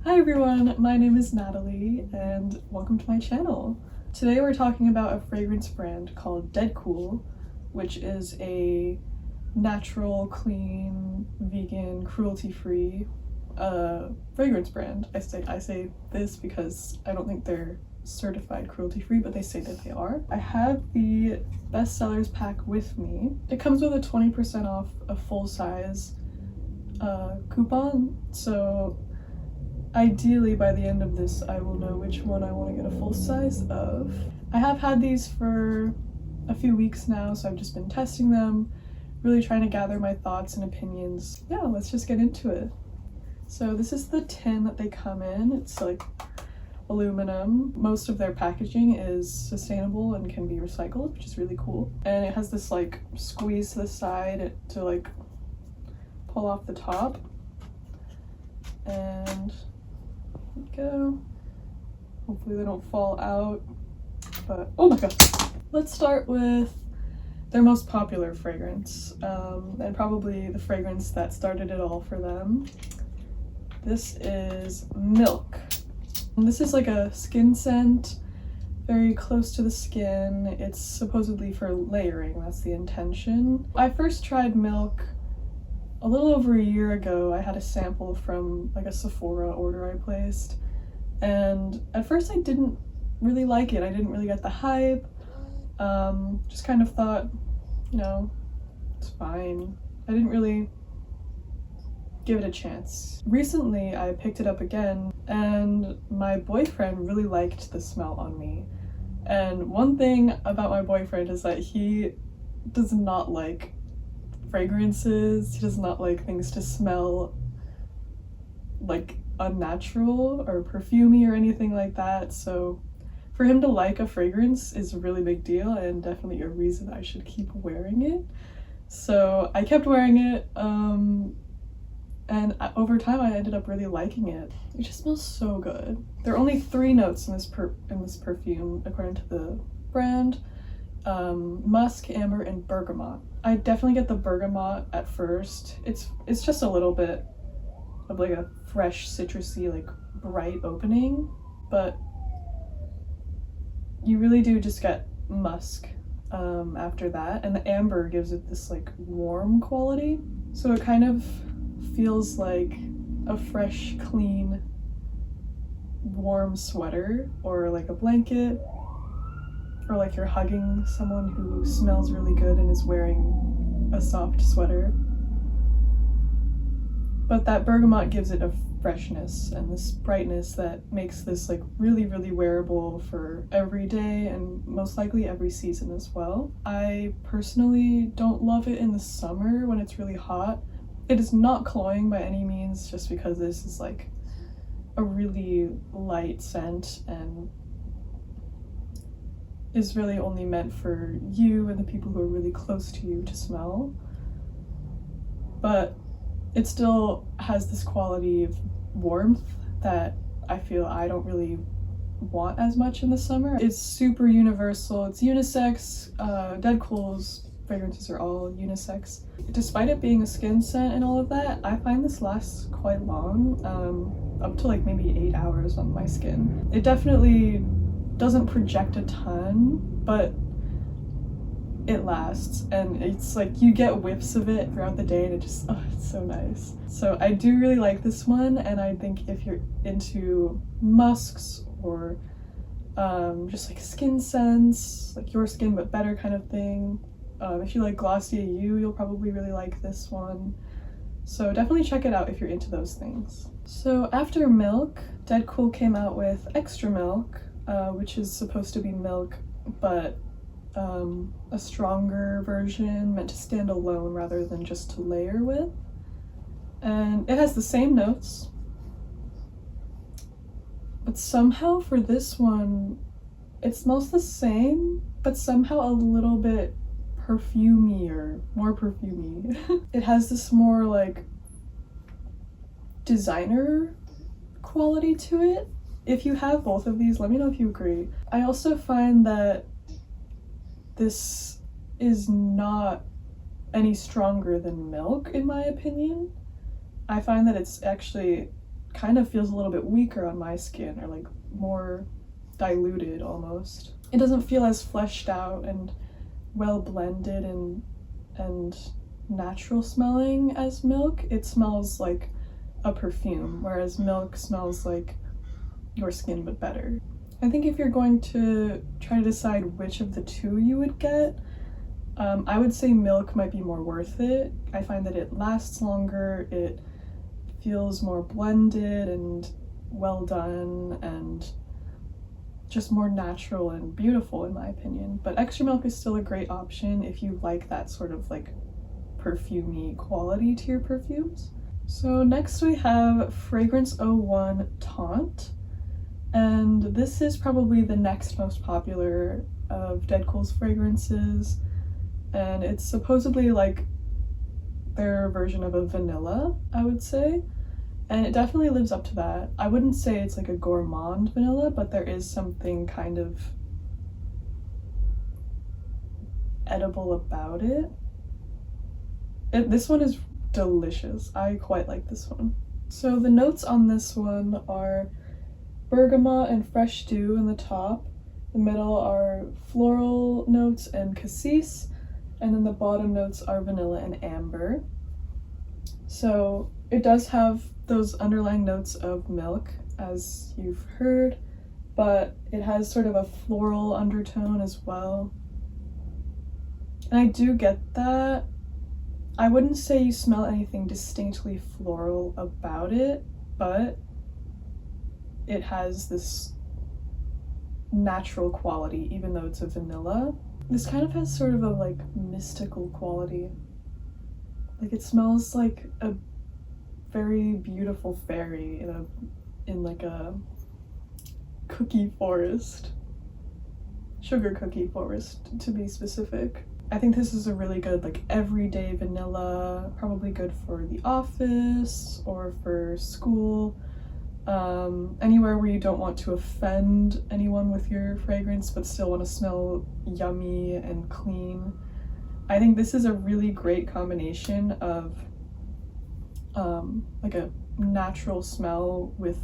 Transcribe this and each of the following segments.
Hi everyone, my name is Natalie and welcome to my channel. Today we're talking about a fragrance brand called DedCool, which is a natural, clean, vegan, cruelty-free fragrance brand. I say this because I don't think they're certified cruelty-free, but they say that they are. I have the bestsellers pack with me. It comes with a 20% off a full-size coupon, so ideally by the end of this I will know which one I want to get a full size of. I have had these for a few weeks now, so I've just been testing them, really trying to gather my thoughts and opinions. Yeah, let's just get into it. So this is the tin that they come in. It's like aluminum. Most of their packaging is sustainable and can be recycled, which is really cool. And it has this like squeeze to the side to like pull off the top. And there we go. Hopefully they don't fall out, but oh my god. Let's start with their most popular fragrance, and probably the fragrance that started it all for them. This is Milk. And this is like a skin scent, very close to the skin. It's supposedly for layering, that's the intention. I first tried Milk a little over a year ago. I had a sample from like a Sephora order I placed, and at first I didn't really like it. I didn't really get the hype. Just kind of thought, you know, it's fine. I didn't really give it a chance. Recently I picked it up again and my boyfriend really liked the smell on me. And one thing about my boyfriend is that he does not like fragrances. He does not like things to smell like unnatural or perfumey or anything like that, so for him to like a fragrance is a really big deal and definitely a reason I should keep wearing it. So I kept wearing it, and over time I ended up really liking it. It just smells so good. There are only 3 notes in this perfume according to the brand. Musk, amber, and bergamot. I definitely get the bergamot at first. It's just a little bit of like a fresh, citrusy, like bright opening, but you really do just get musk after that, and the amber gives it this like warm quality. So it kind of feels like a fresh, clean, warm sweater or like a blanket, or like you're hugging someone who smells really good and is wearing a soft sweater. But that bergamot gives it a freshness and this brightness that makes this like really, really wearable for every day and most likely every season as well. I personally don't love it in the summer when it's really hot. It is not cloying by any means, just because this is like a really light scent and is really only meant for you and the people who are really close to you to smell. But it still has this quality of warmth that I feel I don't really want as much in the summer. It's super universal, it's unisex. DedCool's fragrances are all unisex. Despite it being a skin scent and all of that, I find this lasts quite long, up to like maybe 8 hours on my skin. It definitely doesn't project a ton, but it lasts, and it's like you get whiffs of it throughout the day and it just, oh, it's so nice. So I do really like this one, and I think if you're into musks or just like skin scents, like your skin but better kind of thing, if you like Glossier you'll probably really like this one. So definitely check it out if you're into those things. So after Milk, DedCool came out with Extra Milk, which is supposed to be milk, but a stronger version meant to stand alone rather than just to layer with. And it has the same notes, but somehow for this one it smells the same, but somehow a little bit perfumier, more perfumey. It has this more like designer quality to it. If you have both of these, let me know if you agree. I also find that this is not any stronger than Milk, in my opinion. I find that it's actually kind of feels a little bit weaker on my skin, or like more diluted almost. It doesn't feel as fleshed out and well blended and natural smelling as milk. It smells like a perfume, whereas milk smells like your skin but better. I think if you're going to try to decide which of the two you would get, I would say milk might be more worth it. I find that it lasts longer, it feels more blended and well done and just more natural and beautiful in my opinion. But extra milk is still a great option if you like that sort of like perfumey quality to your perfumes. So next we have Fragrance 01 Taunt, and this is probably the next most popular of DedCool's fragrances, and it's supposedly like their version of a vanilla, I would say, and it definitely lives up to that. I wouldn't say it's like a gourmand vanilla, but there is something kind of edible about it. This one is delicious. I quite like this one. So the notes on this one are bergamot and fresh dew in the top. The middle are floral notes and cassis, and then the bottom notes are vanilla and amber. So it does have those underlying notes of milk, as you've heard, but it has sort of a floral undertone as well. And I do get that. I wouldn't say you smell anything distinctly floral about it, but it has this natural quality, even though it's a vanilla. This kind of has sort of a like mystical quality. Like it smells like a very beautiful fairy in like a cookie forest. Sugar cookie forest, to be specific. I think this is a really good like everyday vanilla, probably good for the office or for school, anywhere where you don't want to offend anyone with your fragrance but still want to smell yummy and clean. I think this is a really great combination of like a natural smell with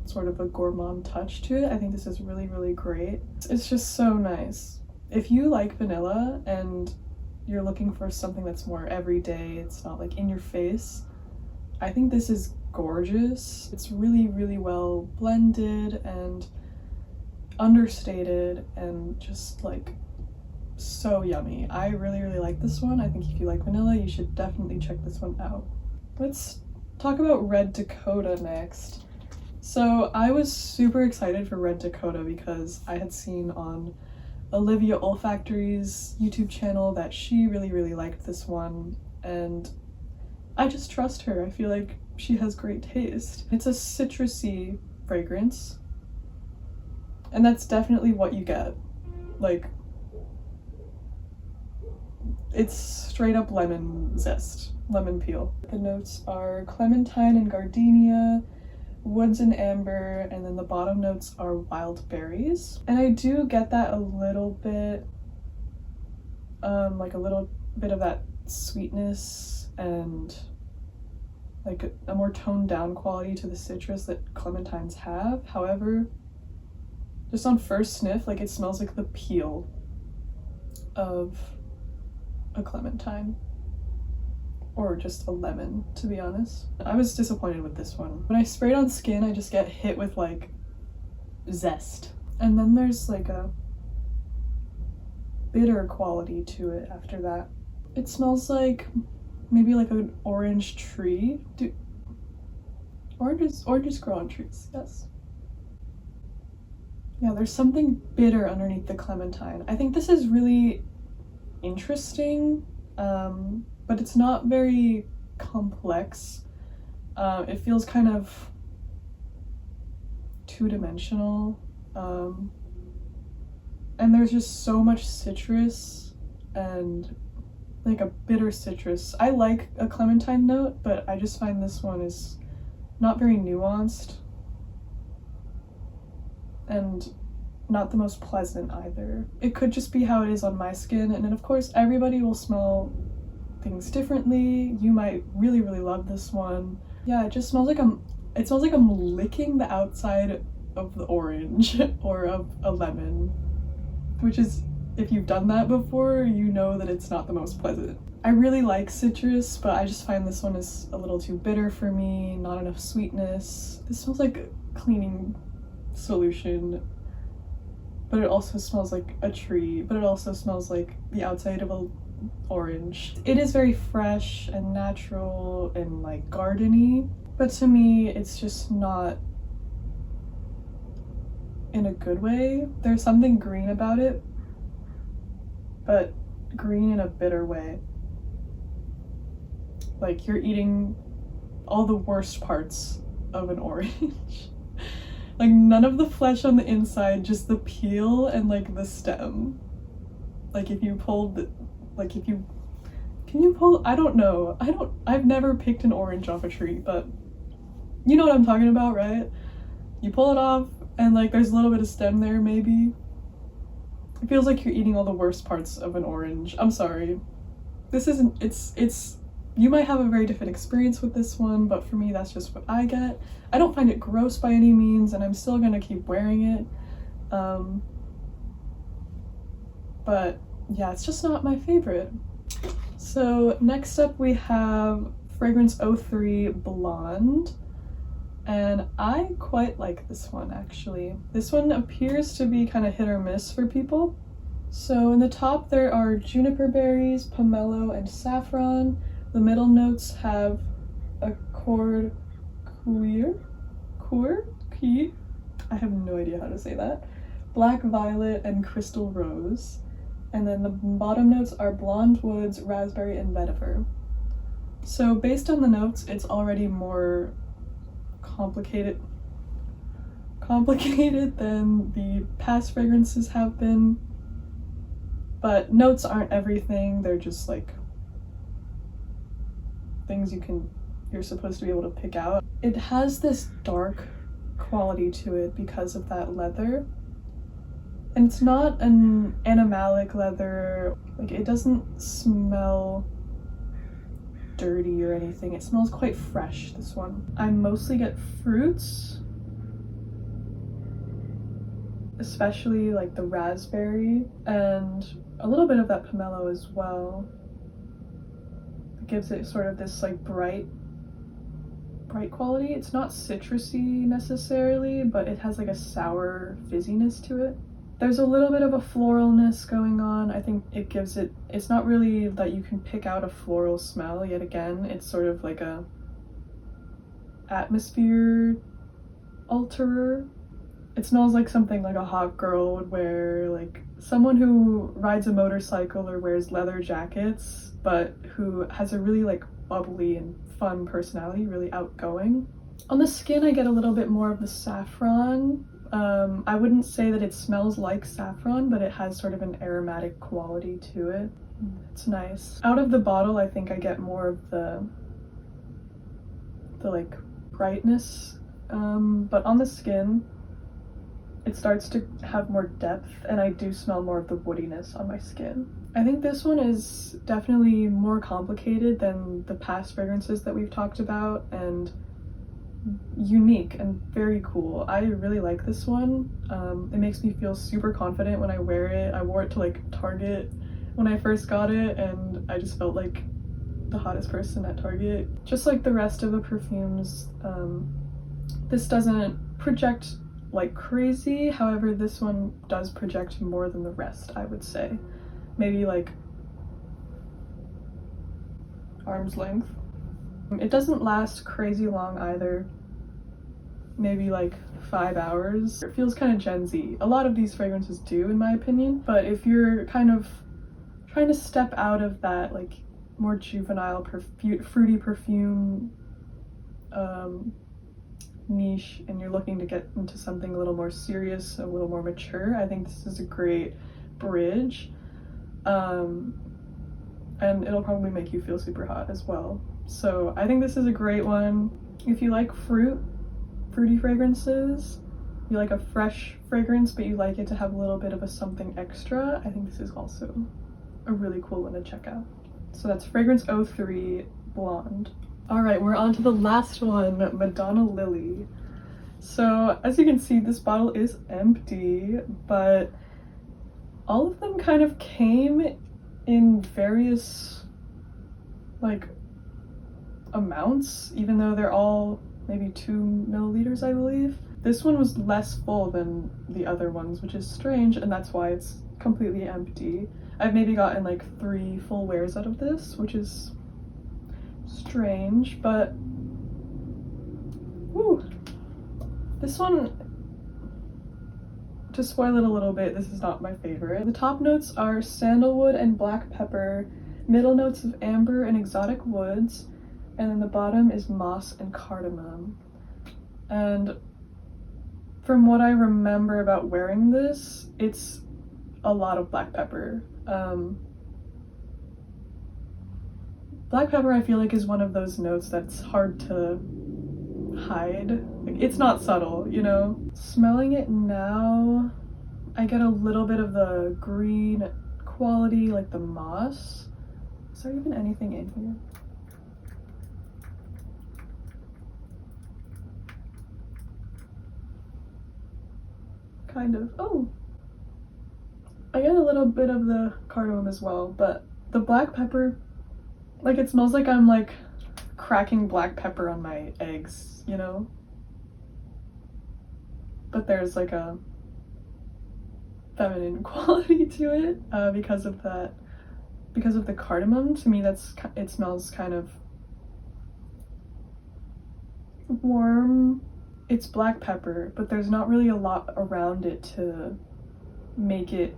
sort of a gourmand touch to it. I think this is really, really great. It's just so nice. If you like vanilla and you're looking for something that's more everyday, it's not like in your face, I think this is gorgeous. It's really, really well blended and understated and just like so yummy. I really, really like this one. I think if you like vanilla, you should definitely check this one out. Let's talk about Red Dakota next. So I was super excited for Red Dakota because I had seen on Olivia Olfactory's YouTube channel that she really, really liked this one, and I just trust her. I feel like she has great taste. It's a citrusy fragrance, and that's definitely what you get. Like, it's straight up lemon zest, lemon peel. The notes are clementine and gardenia, woods and amber, and then the bottom notes are wild berries. And I do get that a little bit, like a little bit of that sweetness and like a more toned down quality to the citrus that clementines have. However, just on first sniff, like it smells like the peel of a clementine. Or just a lemon, to be honest. I was disappointed with this one. When I spray it on skin, I just get hit with like zest. And then there's like a bitter quality to it after that. It smells like maybe like an orange tree. Oranges grow on trees, yes. Yeah, there's something bitter underneath the clementine. I think this is really interesting. But it's not very complex. It feels kind of two-dimensional. And there's just so much citrus and like a bitter citrus. I like a clementine note, but I just find this one is not very nuanced and not the most pleasant either. It could just be how it is on my skin, and then of course everybody will smell things differently. You might really, really love this one. Yeah, it just smells like it smells like I'm licking the outside of the orange or of a lemon, which is, if you've done that before, you know that it's not the most pleasant. I really like citrus, but I just find this one is a little too bitter for me, not enough sweetness. This smells like a cleaning solution, but it also smells like a tree, but it also smells like the outside of a orange. It is very fresh and natural and like gardeny, but to me it's just not in a good way. There's something green about it, but green in a bitter way. Like you're eating all the worst parts of an orange. Like none of the flesh on the inside, just the peel and like the stem. Like if you pulled the, like if you, can you pull, I don't know. I've never picked an orange off a tree, but you know what I'm talking about, right? You pull it off and like there's a little bit of stem there maybe. It feels like you're eating all the worst parts of an orange. I'm sorry. This isn't, it's, you might have a very different experience with this one, but for me that's just what I get. I don't find it gross by any means, and I'm still gonna keep wearing it. But yeah, it's just not my favorite. So next up we have Fragrance 03 Blonde, and I quite like this one actually. This one appears to be kind of hit or miss for people. So in the top there are juniper berries, pomelo, and saffron. The middle notes have accord key, I have no idea how to say that, black violet, and crystal rose. And then the bottom notes are blonde woods, raspberry, and vetiver. So based on the notes, it's already more complicated than the past fragrances have been. But notes aren't everything, they're just like things you're supposed to be able to pick out. It has this dark quality to it because of that leather. And it's not an animalic leather, like it doesn't smell dirty or anything. It smells quite fresh, this one. I mostly get fruits, especially like the raspberry and a little bit of that pomelo as well. It gives it sort of this like bright quality. It's not citrusy necessarily, but it has like a sour fizziness to it. There's a little bit of a floralness going on. I think it gives it, it's not really that you can pick out a floral smell yet again. It's sort of like a atmosphere alterer. It smells like something like a hot girl would wear, like someone who rides a motorcycle or wears leather jackets, but who has a really like bubbly and fun personality, really outgoing. On the skin, I get a little bit more of the saffron. I wouldn't say that it smells like saffron, but it has sort of an aromatic quality to it. It's nice. Out of the bottle, I think I get more of the like brightness, but on the skin, it starts to have more depth, and I do smell more of the woodiness on my skin. I think this one is definitely more complicated than the past fragrances that we've talked about, and unique and very cool. I really like this one. It makes me feel super confident when I wear it. I wore it to like Target when I first got it, and I just felt like the hottest person at Target. Just like the rest of the perfumes, this doesn't project like crazy. However, this one does project more than the rest, I would say. Maybe like arm's length. It doesn't last crazy long either. Maybe like 5 hours. It feels kind of Gen Z. A lot of these fragrances do, in my opinion, but if you're kind of trying to step out of that like more juvenile fruity perfume niche, and you're looking to get into something a little more serious, a little more mature, I think this is a great bridge. And it'll probably make you feel super hot as well. So I think this is a great one. If you like fruity fragrances, you like a fresh fragrance, but you like it to have a little bit of a something extra, I think this is also a really cool one to check out. So that's Fragrance 03 Blonde. All right, we're on to the last one, Madonna Lily. So as you can see, this bottle is empty, but all of them kind of came in various like amounts, even though they're all maybe 2 milliliters, I believe. This one was less full than the other ones, which is strange, and that's why it's completely empty. I've maybe gotten like 3 full wears out of this, which is strange, but whew. This one, to spoil it a little bit, this is not my favorite. The top notes are sandalwood and black pepper, middle notes of amber and exotic woods, and then the bottom is moss and cardamom. And from what I remember about wearing this, it's a lot of black pepper. Black pepper, I feel like, is one of those notes that's hard to hide. Like, it's not subtle, you know? Smelling it now, I get a little bit of the green quality, like the moss. Is there even anything in here? Kind of. Oh! I get a little bit of the cardamom as well, but the black pepper, like, it smells like I'm like cracking black pepper on my eggs, you know? But there's like a feminine quality to it because of that, because of the cardamom. To me, it smells kind of warm. It's black pepper, but there's not really a lot around it to make it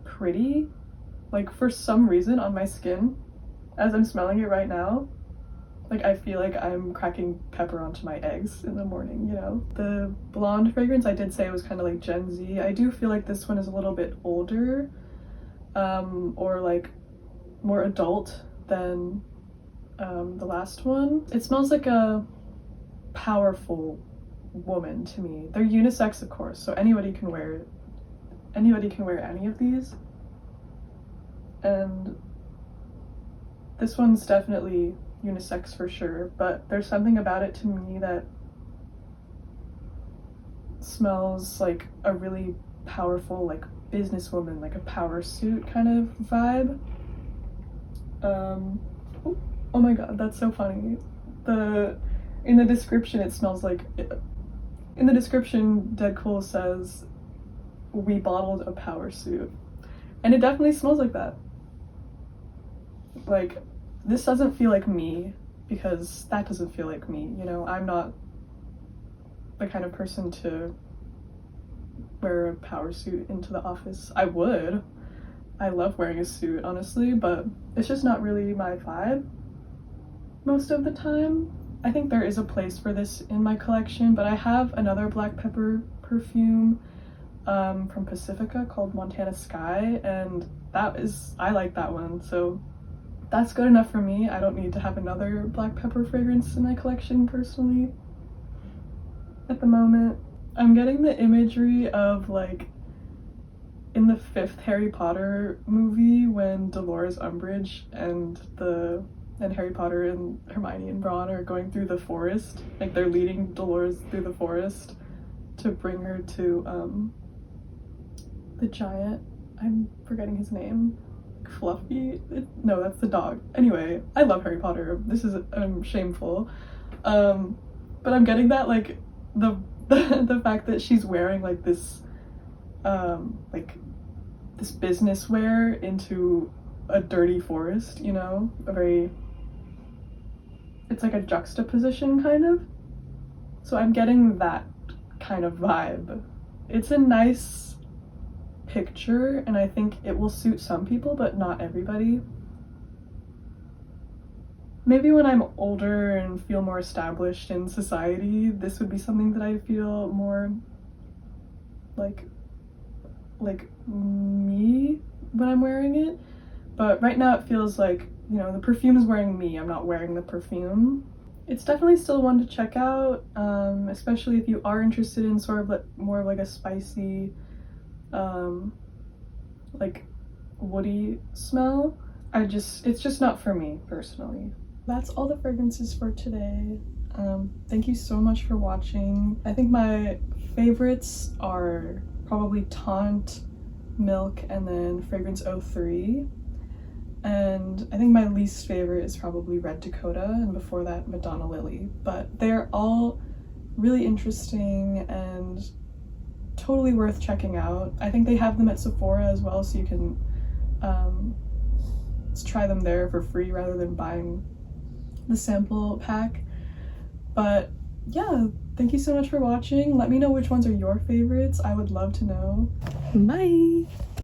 pretty. Like, for some reason on my skin, as I'm smelling it right now, like, I feel like I'm cracking pepper onto my eggs in the morning, you know? The blonde fragrance, I did say it was kind of like Gen Z. I do feel like this one is a little bit older, or like more adult than the last one. It smells like a powerful woman to me. They're unisex, of course, so anybody can wear it. Anybody can wear any of these. And this one's definitely unisex for sure, but there's something about it to me that smells like a really powerful, like, businesswoman, like a power suit kind of vibe. Oh my god, that's so funny. In the description, it smells like, in the description, DedCool's says, "We bottled a power suit." And it definitely smells like that. Like, this doesn't feel like me, because that doesn't feel like me, you know? I'm not the kind of person to wear a power suit into the office. I would. I love wearing a suit, honestly, but it's just not really my vibe most of the time. I think there is a place for this in my collection, but I have another black pepper perfume from Pacifica called Montana Sky, and I like that one, so that's good enough for me. I don't need to have another black pepper fragrance in my collection personally at the moment. I'm getting the imagery of, like, in the 5th Harry Potter movie when Dolores Umbridge and Harry Potter and Hermione and Ron are going through the forest. Like, they're leading Dolores through the forest to bring her to the giant, I'm forgetting his name, Fluffy? No, that's the dog. Anyway, I love Harry Potter. This is shameful. But I'm getting that, like, the fact that she's wearing like this this business wear into a dirty forest, you know? It's like a juxtaposition kind of. So I'm getting that kind of vibe. It's a nice picture, and I think it will suit some people, but not everybody. Maybe when I'm older and feel more established in society, this would be something that I feel more like me when I'm wearing it. But right now it feels like, you know, the perfume is wearing me, I'm not wearing the perfume. It's definitely still one to check out, especially if you are interested in sort of like more of like a spicy, like woody smell. It's just not for me personally. that's all the fragrances for today. Thank you so much for watching. I think my favorites are probably Taunt, Milk, and then Fragrance 03. And I think my least favorite is probably Red Dakota, and before that Madonna Lily. But they're all really interesting and totally worth checking out. I think they have them at Sephora as well, so you can try them there for free rather than buying the sample pack. But yeah, thank you so much for watching. Let me know which ones are your favorites. I would love to know. Bye!